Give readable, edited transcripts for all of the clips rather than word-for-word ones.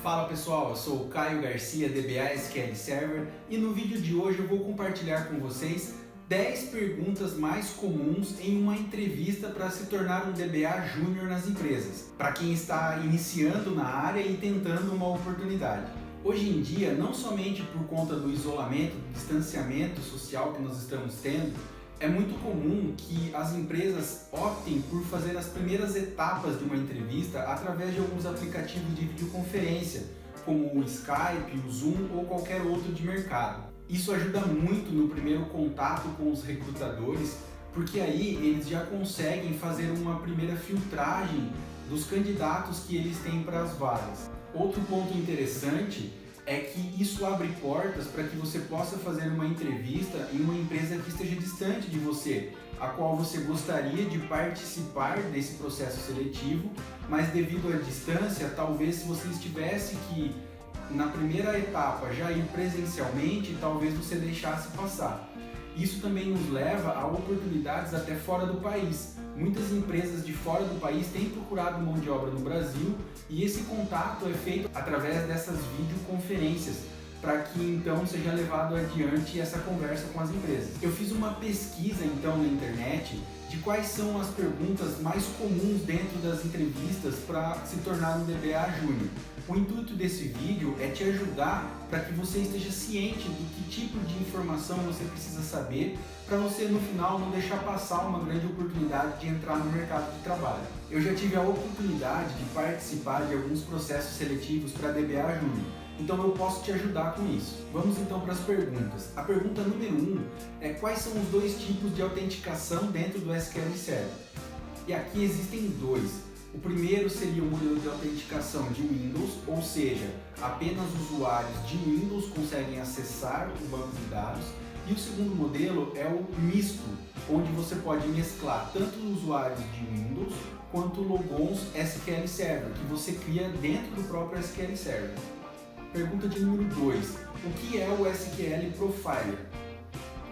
Fala pessoal, eu sou o Caio Garcia, DBA SQL Server, e no vídeo de hoje eu vou compartilhar com vocês 10 perguntas mais comuns em uma entrevista para se tornar um DBA Júnior nas empresas, para quem está iniciando na área e tentando uma oportunidade. Hoje em dia, não somente por conta do isolamento, do distanciamento social que nós estamos tendo, é muito comum que as empresas optem por fazer as primeiras etapas de uma entrevista através de alguns aplicativos de videoconferência, como o Skype, o Zoom ou qualquer outro de mercado. Isso ajuda muito no primeiro contato com os recrutadores, porque aí eles já conseguem fazer uma primeira filtragem dos candidatos que eles têm para as vagas. Outro ponto interessante é que isso abre portas para que você possa fazer uma entrevista em uma empresa que esteja distante de você, a qual você gostaria de participar desse processo seletivo, mas devido à distância, talvez se você estivesse que na primeira etapa já ir presencialmente, talvez você deixasse passar. Isso também nos leva a oportunidades até fora do país. Muitas empresas de fora do país têm procurado mão de obra no Brasil e esse contato é feito através dessas videoconferências para que então seja levado adiante essa conversa com as empresas. Eu fiz uma pesquisa então na internet de quais são as perguntas mais comuns dentro das entrevistas para se tornar um DBA Júnior. O intuito desse vídeo é te ajudar para que você esteja ciente do que tipo de informação você precisa saber para você no final não deixar passar uma grande oportunidade de entrar no mercado de trabalho. Eu já tive a oportunidade de participar de alguns processos seletivos para DBA Júnior, então eu posso te ajudar com isso. Vamos então para as perguntas. A pergunta número 1 é quais são os dois tipos de autenticação dentro do SQL Server? E aqui existem dois. O primeiro seria o modelo de autenticação de Windows, ou seja, apenas usuários de Windows conseguem acessar o banco de dados. E o segundo modelo é o misto, onde você pode mesclar tanto usuários de Windows quanto logons SQL Server, que você cria dentro do próprio SQL Server. Pergunta de número 2. O que é o SQL Profiler?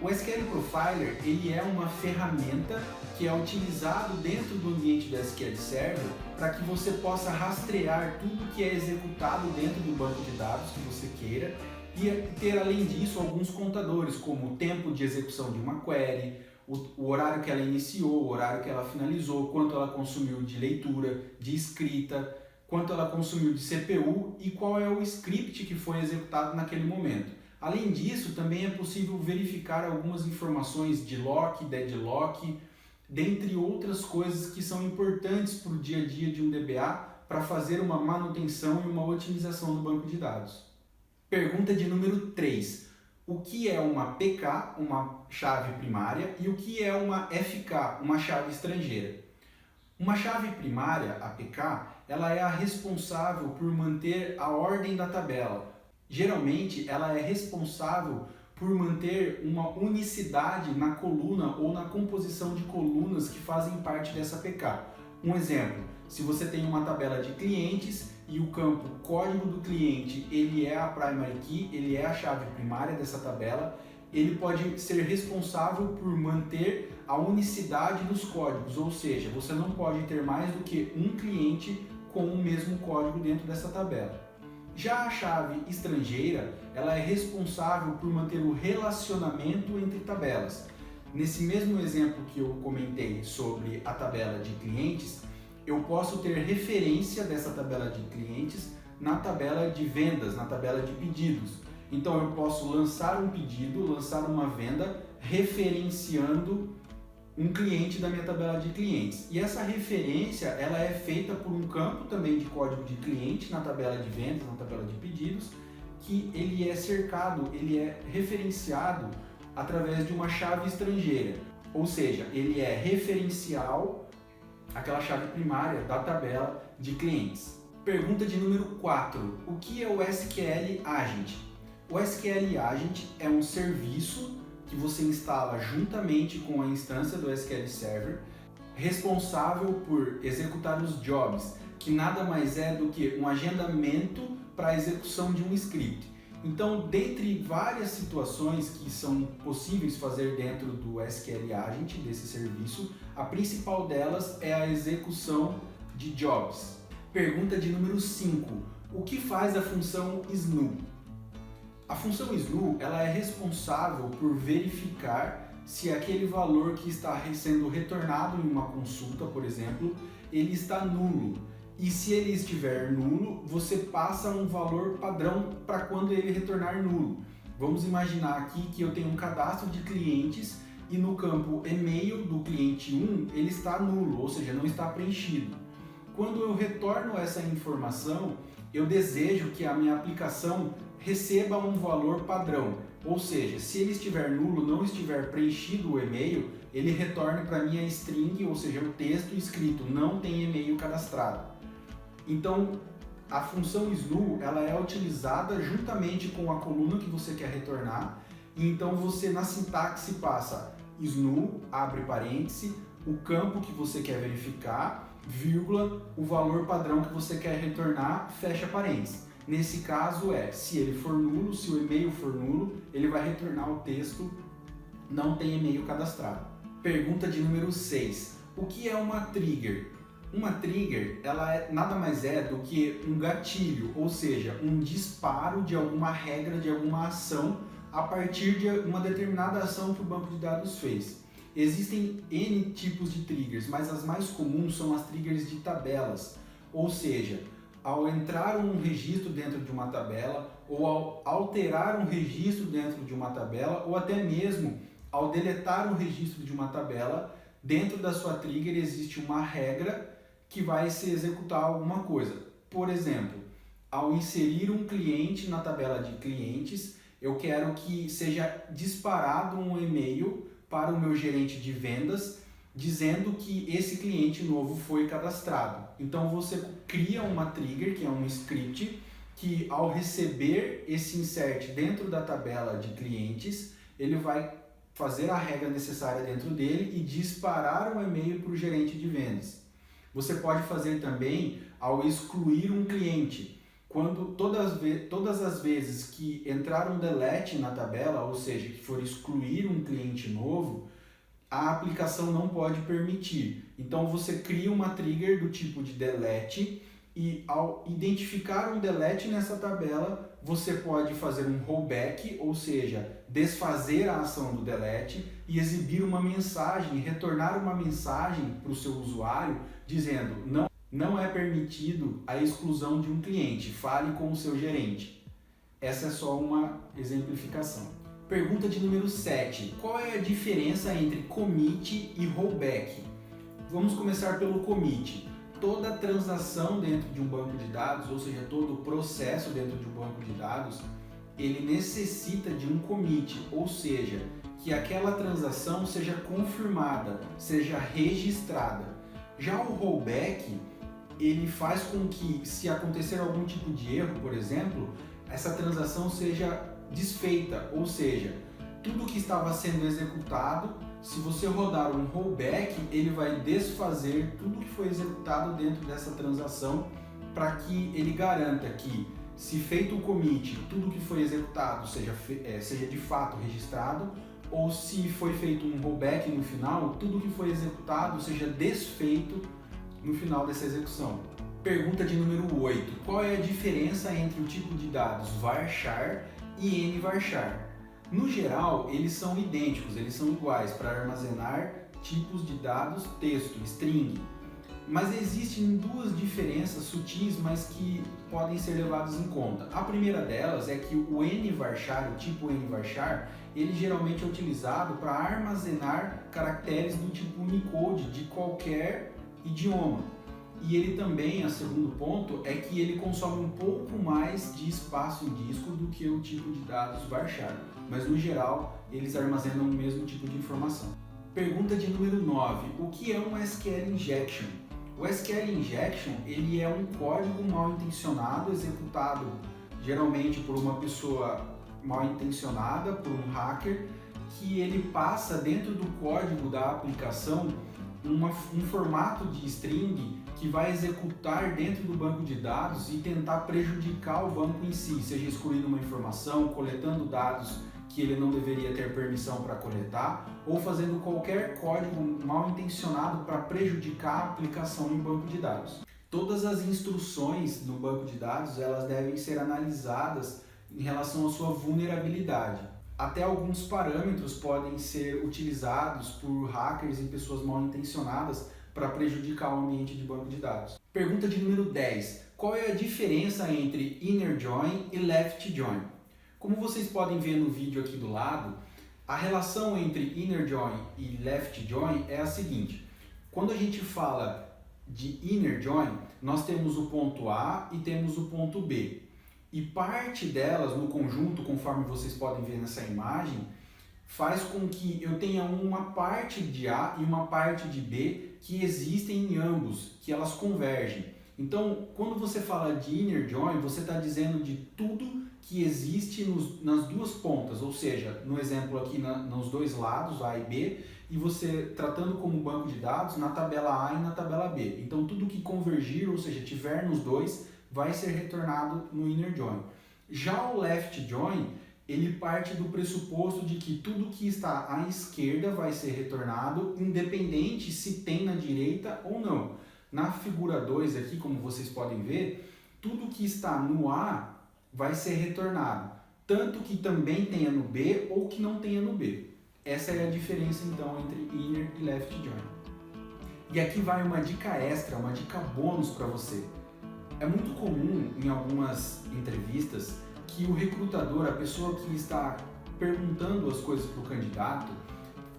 O SQL Profiler ele é uma ferramenta que é utilizado dentro do ambiente do SQL Server para que você possa rastrear tudo que é executado dentro do banco de dados que você queira e ter além disso alguns contadores como o tempo de execução de uma query, o horário que ela iniciou, o horário que ela finalizou, quanto ela consumiu de leitura, de escrita, quanto ela consumiu de CPU e qual é o script que foi executado naquele momento. Além disso, também é possível verificar algumas informações de lock, deadlock, dentre outras coisas que são importantes para o dia a dia de um DBA para fazer uma manutenção e uma otimização do banco de dados. Pergunta de número 3. O que é uma PK, uma chave primária, e o que é uma FK, uma chave estrangeira? Uma chave primária, a PK, ela é a responsável por manter a ordem da tabela. Geralmente, ela é responsável por manter uma unicidade na coluna ou na composição de colunas que fazem parte dessa PK. Um exemplo, se você tem uma tabela de clientes e o campo código do cliente ele é a primary key, ele é a chave primária dessa tabela, ele pode ser responsável por manter a unicidade dos códigos, ou seja, você não pode ter mais do que um cliente com o mesmo código dentro dessa tabela. Já a chave estrangeira, ela é responsável por manter o relacionamento entre tabelas. Nesse mesmo exemplo que eu comentei sobre a tabela de clientes, eu posso ter referência dessa tabela de clientes na tabela de vendas, na tabela de pedidos. Então eu posso lançar um pedido, lançar uma venda, referenciando um cliente da minha tabela de clientes. E essa referência ela é feita por um campo também de código de cliente na tabela de vendas, na tabela de pedidos, que ele é cercado, ele é referenciado através de uma chave estrangeira. Ou seja, ele é referencial àquela chave primária da tabela de clientes. Pergunta de número 4. O que é o SQL Agent? O SQL Agent é um serviço que você instala juntamente com a instância do SQL Server, responsável por executar os jobs, que nada mais é do que um agendamento para a execução de um script. Então, dentre várias situações que são possíveis fazer dentro do SQL Agent, desse serviço, a principal delas é a execução de jobs. Pergunta de número 5. O que faz a função SNU? A função SNU ela é responsável por verificar se aquele valor que está sendo retornado em uma consulta, por exemplo, ele está nulo. E se ele estiver nulo, você passa um valor padrão para quando ele retornar nulo. Vamos imaginar aqui que eu tenho um cadastro de clientes e no campo e-mail do cliente 1 ele está nulo, ou seja, não está preenchido. Quando eu retorno essa informação, eu desejo que a minha aplicação receba um valor padrão, ou seja, se ele estiver nulo, não estiver preenchido o e-mail, ele retorne para mim a string, ou seja, o texto escrito, não tem e-mail cadastrado. Então, a função SNU ela é utilizada juntamente com a coluna que você quer retornar, e então você na sintaxe passa SNU, abre parêntese, o campo que você quer verificar, vírgula, o valor padrão que você quer retornar, fecha parênteses. Nesse caso se ele for nulo, se o e-mail for nulo, ele vai retornar o texto, não tem e-mail cadastrado. Pergunta de número 6. O que é uma trigger? Uma trigger, ela nada mais é do que um gatilho, ou seja, um disparo de alguma regra, de alguma ação, a partir de uma determinada ação que o banco de dados fez. Existem N tipos de triggers, mas as mais comuns são as triggers de tabelas, ou seja, ao entrar um registro dentro de uma tabela, ou ao alterar um registro dentro de uma tabela, ou até mesmo ao deletar um registro de uma tabela, dentro da sua trigger existe uma regra que vai se executar alguma coisa. Por exemplo, ao inserir um cliente na tabela de clientes, eu quero que seja disparado um e-mail para o meu gerente de vendas dizendo que esse cliente novo foi cadastrado. Então você cria uma trigger, que é um script, que ao receber esse insert dentro da tabela de clientes, ele vai fazer a regra necessária dentro dele e disparar um e-mail para o gerente de vendas. Você pode fazer também ao excluir um cliente. Quando todas as vezes que entrar um delete na tabela, ou seja, que for excluir um cliente novo, a aplicação não pode permitir. Então você cria uma trigger do tipo de delete e ao identificar um delete nessa tabela, você pode fazer um rollback, ou seja, desfazer a ação do delete e exibir uma mensagem, retornar uma mensagem para o seu usuário dizendo não é permitido a exclusão de um cliente, fale com o seu gerente. Essa é só uma exemplificação. Pergunta de número 7. Qual é a diferença entre commit e rollback? Vamos começar pelo commit. Toda transação dentro de um banco de dados, ou seja, todo o processo dentro de um banco de dados, ele necessita de um commit, ou seja, que aquela transação seja confirmada, seja registrada. Já o rollback, ele faz com que, se acontecer algum tipo de erro, por exemplo, essa transação seja desfeita, ou seja, tudo que estava sendo executado, se você rodar um rollback, ele vai desfazer tudo que foi executado dentro dessa transação para que ele garanta que, se feito o commit, tudo que foi executado seja de fato registrado, ou se foi feito um rollback no final, tudo que foi executado seja desfeito no final dessa execução. Pergunta de número 8. Qual é a diferença entre o tipo de dados varchar e nvarchar? No geral, eles são idênticos, eles são iguais para armazenar tipos de dados texto, string. Mas existem duas diferenças sutis, mas que podem ser levadas em conta. A primeira delas é que o nvarchar, o tipo nvarchar, ele geralmente é utilizado para armazenar caracteres do tipo Unicode de qualquer idioma. E ele também, a segundo ponto, é que ele consome um pouco mais de espaço em disco do que o tipo de dados varchar. Mas no geral, eles armazenam o mesmo tipo de informação. Pergunta de número 9. O que é um SQL Injection? O SQL Injection ele é um código mal intencionado executado geralmente por uma pessoa mal intencionada, por um hacker, que ele passa dentro do código da aplicação um formato de string que vai executar dentro do banco de dados e tentar prejudicar o banco em si, seja excluindo uma informação, coletando dados que ele não deveria ter permissão para coletar, ou fazendo qualquer código mal intencionado para prejudicar a aplicação em banco de dados. Todas as instruções no banco de dados, elas devem ser analisadas em relação à sua vulnerabilidade. Até alguns parâmetros podem ser utilizados por hackers e pessoas mal intencionadas para prejudicar o ambiente de banco de dados. Pergunta de número 10. Qual é a diferença entre inner join e left join? Como vocês podem ver no vídeo aqui do lado, a relação entre inner join e left join é a seguinte. Quando a gente fala de inner join, nós temos o ponto A e temos o ponto B. E parte delas no conjunto, conforme vocês podem ver nessa imagem, faz com que eu tenha uma parte de A e uma parte de B que existem em ambos, que elas convergem. Então, quando você fala de inner join, você está dizendo de tudo que existe nas duas pontas, ou seja, no exemplo aqui nos dois lados, A e B, e você tratando como banco de dados na tabela A e na tabela B. Então, tudo que convergir, ou seja, tiver nos dois, vai ser retornado no inner join. Já o left join, ele parte do pressuposto de que tudo que está à esquerda vai ser retornado, independente se tem na direita ou não. Na figura 2 aqui, como vocês podem ver, tudo que está no A vai ser retornado, tanto que também tenha no B ou que não tenha no B. Essa é a diferença então entre inner e left join. E aqui vai uma dica extra, uma dica bônus para você. É muito comum em algumas entrevistas que o recrutador, a pessoa que está perguntando as coisas para o candidato,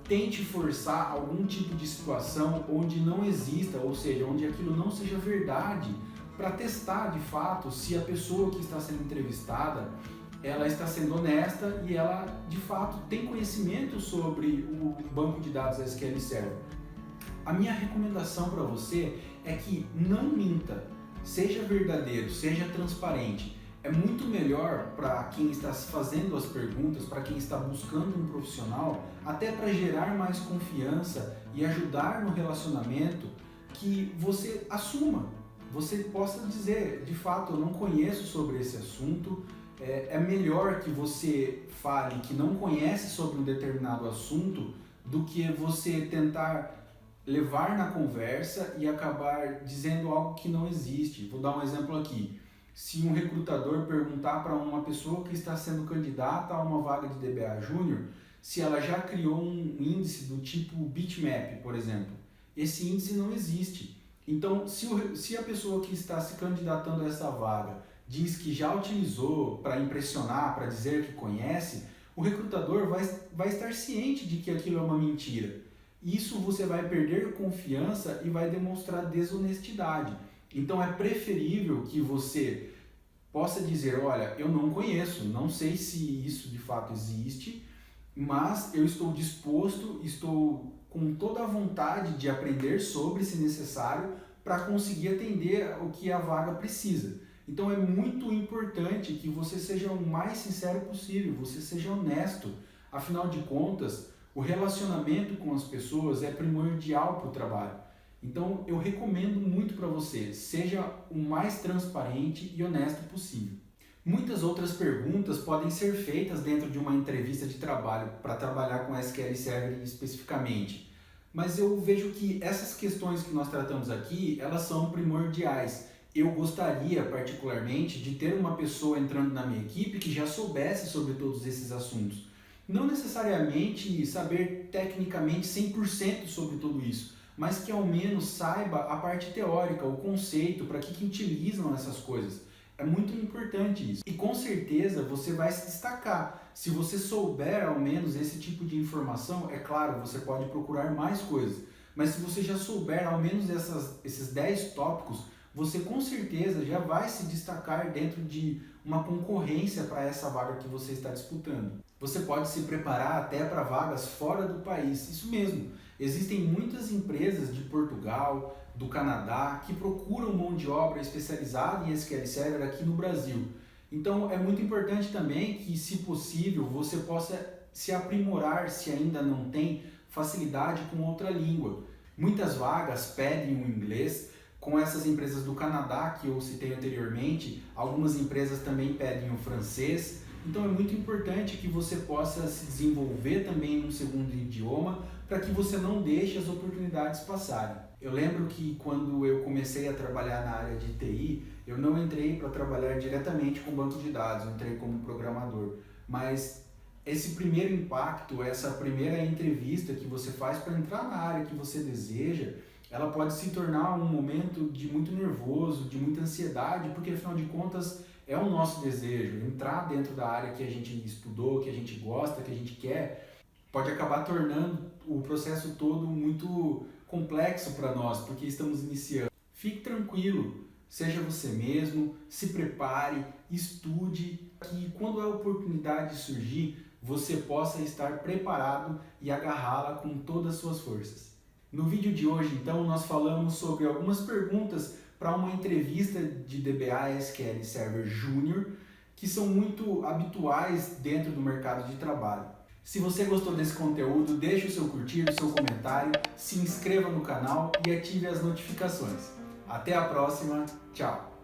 tente forçar algum tipo de situação onde não exista, ou seja, onde aquilo não seja verdade, para testar de fato se a pessoa que está sendo entrevistada ela está sendo honesta e ela de fato tem conhecimento sobre o banco de dados SQL Server. A minha recomendação para você é que não minta, seja verdadeiro, seja transparente. É muito melhor para quem está fazendo as perguntas, para quem está buscando um profissional, até para gerar mais confiança e ajudar no relacionamento, que você assuma, você possa dizer, de fato, eu não conheço sobre esse assunto. É melhor que você fale que não conhece sobre um determinado assunto do que você tentar levar na conversa e acabar dizendo algo que não existe. Vou dar um exemplo aqui. Se um recrutador perguntar para uma pessoa que está sendo candidata a uma vaga de DBA Júnior se ela já criou um índice do tipo bitmap, por exemplo, esse índice não existe. Então, se a pessoa que está se candidatando a essa vaga diz que já utilizou para impressionar, para dizer que conhece, o recrutador vai estar ciente de que aquilo é uma mentira. Isso você vai perder confiança e vai demonstrar desonestidade. Então é preferível que você possa dizer, olha, eu não conheço, não sei se isso de fato existe, mas eu estou disposto, estou com toda a vontade de aprender sobre, se necessário, para conseguir atender o que a vaga precisa. Então é muito importante que você seja o mais sincero possível, você seja honesto. Afinal de contas, o relacionamento com as pessoas é primordial para o trabalho. Então eu recomendo muito para você, seja o mais transparente e honesto possível. Muitas outras perguntas podem ser feitas dentro de uma entrevista de trabalho, para trabalhar com SQL Server especificamente. Mas eu vejo que essas questões que nós tratamos aqui, elas são primordiais. Eu gostaria particularmente de ter uma pessoa entrando na minha equipe que já soubesse sobre todos esses assuntos. Não necessariamente saber tecnicamente 100% sobre tudo isso, mas que ao menos saiba a parte teórica, o conceito, para que utilizam essas coisas. É muito importante isso. E com certeza você vai se destacar. Se você souber ao menos esse tipo de informação, é claro, você pode procurar mais coisas. Mas se você já souber ao menos esses 10 tópicos, você com certeza já vai se destacar dentro de uma concorrência para essa vaga que você está disputando. Você pode se preparar até para vagas fora do país, isso mesmo. Existem muitas empresas de Portugal, do Canadá, que procuram mão de obra especializada em SQL Server aqui no Brasil. Então é muito importante também que, se possível, você possa se aprimorar se ainda não tem facilidade com outra língua. Muitas vagas pedem o inglês. Com essas empresas do Canadá que eu citei anteriormente, algumas empresas também pedem o francês. Então é muito importante que você possa se desenvolver também em um segundo idioma para que você não deixe as oportunidades passarem. Eu lembro que quando eu comecei a trabalhar na área de TI, eu não entrei para trabalhar diretamente com banco de dados, eu entrei como programador. Mas esse primeiro impacto, essa primeira entrevista que você faz para entrar na área que você deseja, ela pode se tornar um momento de muito nervoso, de muita ansiedade, porque afinal de contas é o nosso desejo. Entrar dentro da área que a gente estudou, que a gente gosta, que a gente quer, pode acabar tornando o processo todo muito complexo para nós, porque estamos iniciando. Fique tranquilo, seja você mesmo, se prepare, estude, que quando a oportunidade surgir, você possa estar preparado e agarrá-la com todas as suas forças. No vídeo de hoje, então, nós falamos sobre algumas perguntas para uma entrevista de DBA SQL Server Júnior, que são muito habituais dentro do mercado de trabalho. Se você gostou desse conteúdo, deixe o seu curtir, o seu comentário, se inscreva no canal e ative as notificações. Até a próxima, tchau!